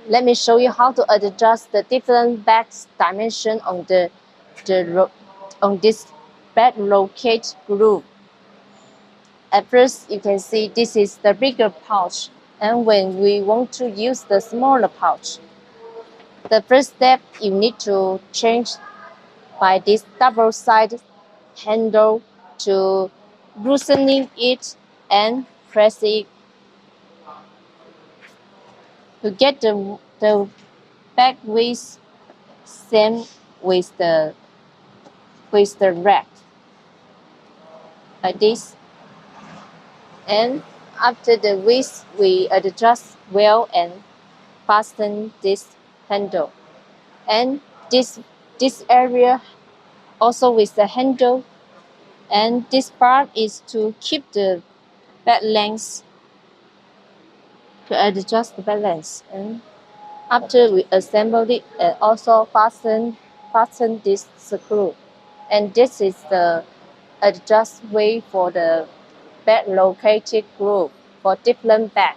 Let me show you how to adjust the different back dimension on this back locate groove. At first, you can see this is the bigger pouch, and when we want to use the smaller pouch, the first step you need to change by this double-sided handle to loosening it and press it to get the back width same with the rack like this. And after the width, we adjust well and fasten this handle. And this area also with the handle, and this part is to keep the back length, to adjust the back length. And after we assemble it, and also fasten this screw. And this is the adjust way for the back located groove for different back.